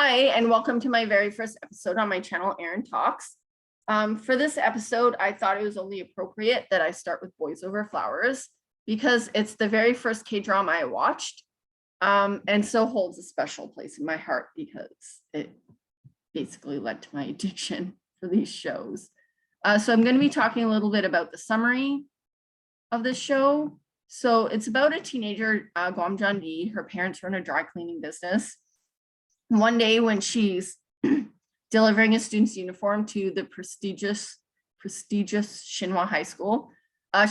Hi, and welcome to my very first episode on my channel, Erin Talks. For this episode, I thought it was only appropriate that I start with Boys Over Flowers because it's the very first K-drama I watched, and so holds a special place in my heart because it basically led to my addiction for these shows. So I'm going to be talking a little bit about the summary of this show. So it's about a teenager, Guam John-D. Her parents run a dry cleaning business. One day when she's delivering a student's uniform to the prestigious Shinhwa High School,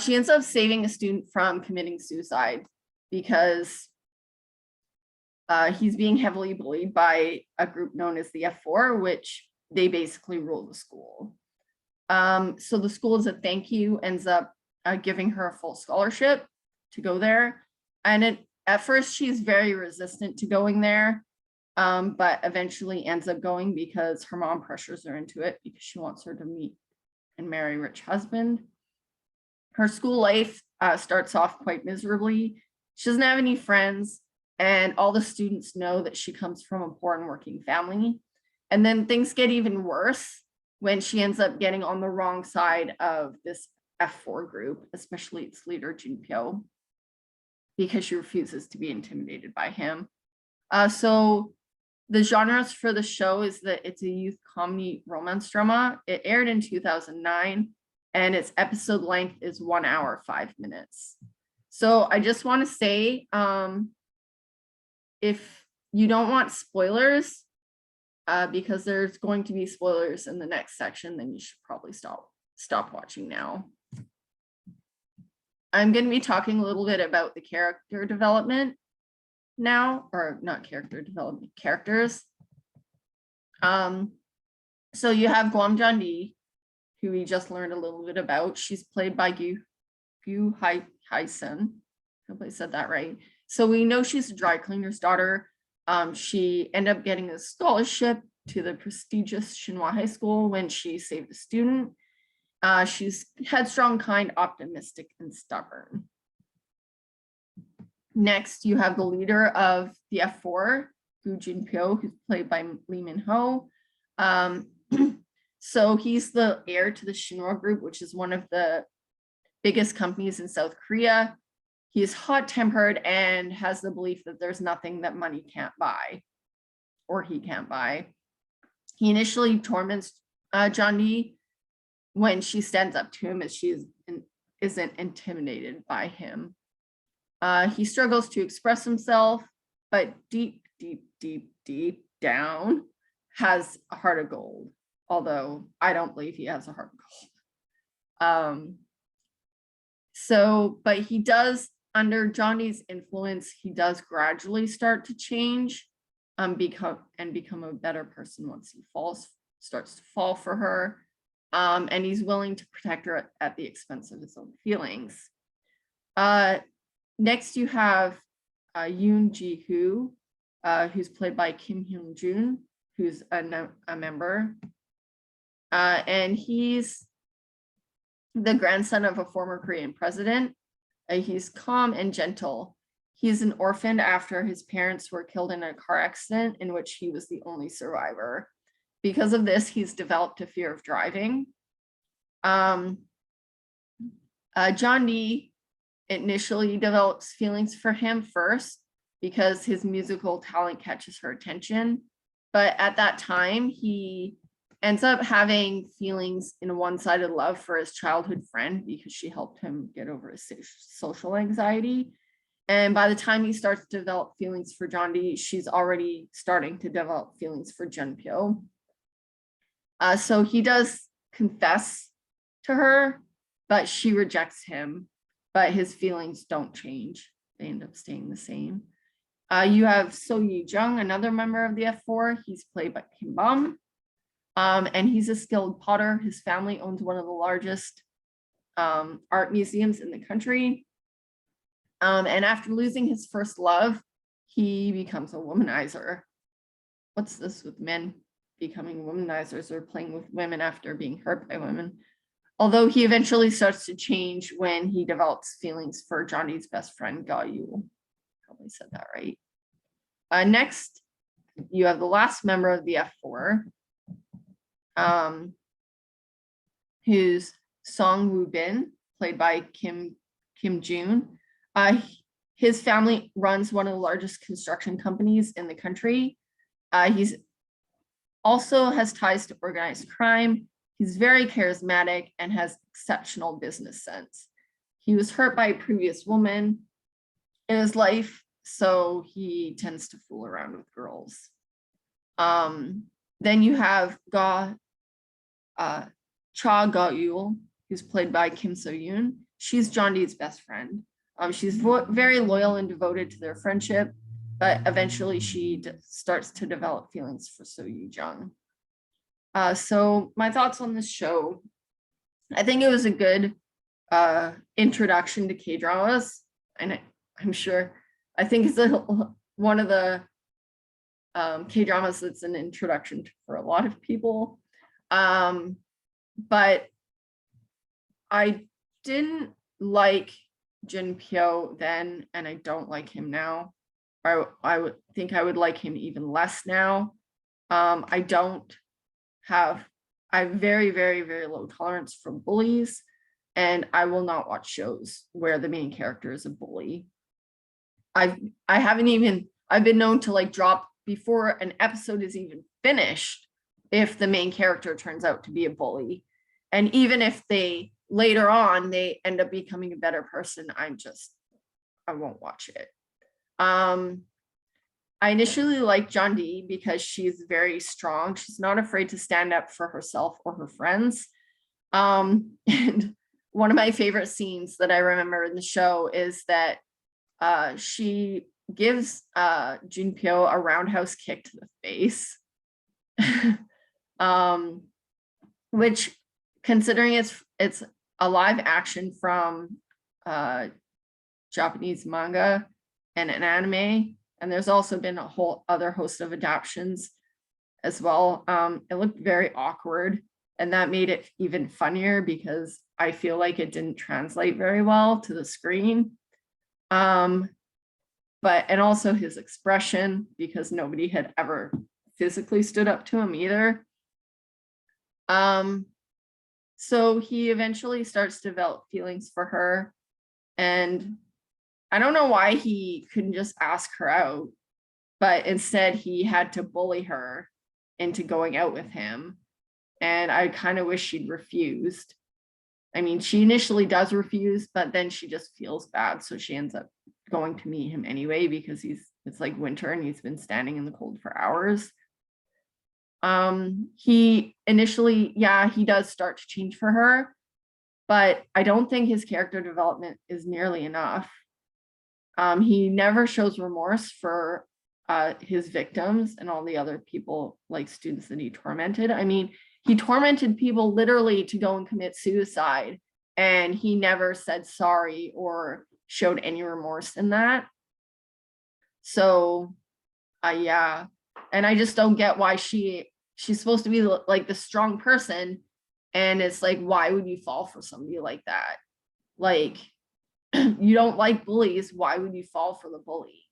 she ends up saving a student from committing suicide because he's being heavily bullied by a group known as the F4, which they basically rule the school. So the school, as a thank you, ends up giving her a full scholarship to go there. And at first she's very resistant to going there. But eventually ends up going because her mom pressures her into it because she wants her to meet and marry a rich husband. Her school life starts off quite miserably. She doesn't have any friends, and all the students know that she comes from a poor and working family. And then things get even worse when she ends up getting on the wrong side of this F4 group, especially its leader, Junpyo, because she refuses to be intimidated by him. So the genres for the show is that it's a youth comedy romance drama. It aired in 2009 and its episode length is 1 hour, 5 minutes. So I just want to say, if you don't want spoilers, because there's going to be spoilers in the next section, then you should probably stop watching now. I'm going to be talking a little bit about the character development now, or not character development, characters. So you have Guam John-D, who we just learned a little bit about. She's played by Gyu Hai-sun. I hope I said that right. So we know she's a dry cleaner's daughter. She ended up getting a scholarship to the prestigious Shinhwa High School when she saved a student. She's headstrong, kind, optimistic, and stubborn. Next, you have the leader of the F4, Gu Junpyo, who's played by Lee Min-ho. So he's the heir to the Shinhwa Group, which is one of the biggest companies in South Korea. He's hot-tempered and has the belief that there's nothing that money can't buy, or he can't buy. He initially torments John-D when she stands up to him as she isn't intimidated by him. He struggles to express himself, but deep down has a heart of gold, although I don't believe he has a heart of gold. But he does, under Johnny's influence, he does gradually start to change, become a better person once he starts to fall for her. And he's willing to protect her at the expense of his own feelings. Next, you have Yoon Ji-hoo, who's played by Kim Hyun-jun, who's a member. And he's the grandson of a former Korean president. He's calm and gentle. He's an orphan after his parents were killed in a car accident in which he was the only survivor. Because of this, he's developed a fear of driving. John-D initially develops feelings for him first because his musical talent catches her attention. But at that time, he ends up having feelings in a one-sided love for his childhood friend because she helped him get over his social anxiety. And by the time he starts to develop feelings for John-D, she's already starting to develop feelings for Junpyo. So he does confess to her, but she rejects him. But his feelings don't change. They end up staying the same. You have So Yi-jung, another member of the F4. He's played by Kim Bum. And he's a skilled potter. His family owns one of the largest art museums in the country. And after losing his first love, he becomes a womanizer. What's this with men becoming womanizers or playing with women after being hurt by women? Although he eventually starts to change when he develops feelings for Johnny's best friend, Ga Yul. Probably said that right. Next, you have the last member of the F4, who's Song Woo Bin, played by Kim Jun. His family runs one of the largest construction companies in the country. He's also has ties to organized crime. He's very charismatic and has exceptional business sense. He was hurt by a previous woman in his life, so he tends to fool around with girls. Then you have Cha Ga-eul, who's played by Kim So-yoon. She's John Dee's best friend. She's very loyal and devoted to their friendship, but eventually she starts to develop feelings for So Yoo-jung. So my thoughts on this show, I think it was a good introduction to K-dramas, and I'm sure, I think it's one of the K-dramas that's an introduction for a lot of people. But I didn't like Jin Pyo then, and I don't like him now. I would think I would like him even less now. I have very, very, very low tolerance for bullies, and I will not watch shows where the main character is a bully. I've been known to like drop before an episode is even finished if the main character turns out to be a bully. And even if they later on they end up becoming a better person, I won't watch it. I initially liked John Dee because she's very strong. She's not afraid to stand up for herself or her friends. And one of my favorite scenes that I remember in the show is that she gives Jin Pyo a roundhouse kick to the face. Which, considering it's a live action from Japanese manga and an anime, and there's also been a whole other host of adaptations as well. It looked very awkward, and that made it even funnier because I feel like it didn't translate very well to the screen. And also his expression, because nobody had ever physically stood up to him either. So he eventually starts to develop feelings for her, and I don't know why he couldn't just ask her out, but instead he had to bully her into going out with him. And I kind of wish she'd refused. I mean, she initially does refuse, but then she just feels bad. So she ends up going to meet him anyway because it's like winter and he's been standing in the cold for hours. He initially, he does start to change for her, but I don't think his character development is nearly enough. He never shows remorse for his victims and all the other people, like students that he tormented. I mean, he tormented people literally to go and commit suicide, and he never said sorry or showed any remorse in that. So, yeah. And I just don't get why she's supposed to be like the strong person, and it's like, why would you fall for somebody like that? Like, you don't like bullies, why would you fall for the bully?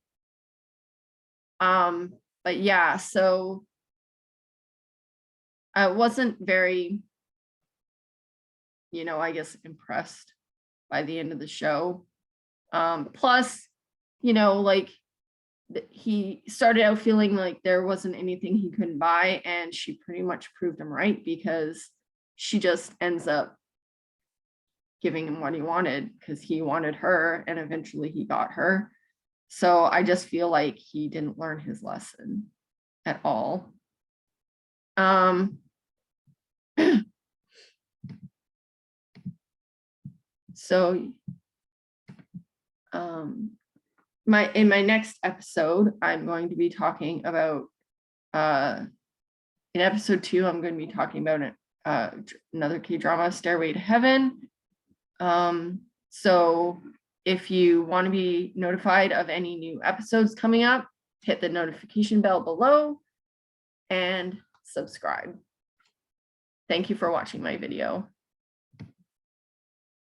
But yeah, so I wasn't very, I guess, impressed by the end of the show. Plus, like, he started out feeling like there wasn't anything he couldn't buy, and she pretty much proved him right because she just ends up giving him what he wanted because he wanted her, and eventually he got her. So I just feel like he didn't learn his lesson at all. So in my next episode, I'm going to be talking about in episode 2, I'm going to be talking about another K-drama, Stairway to Heaven. So if you want to be notified of any new episodes coming up, hit the notification bell below and subscribe. Thank you for watching my video.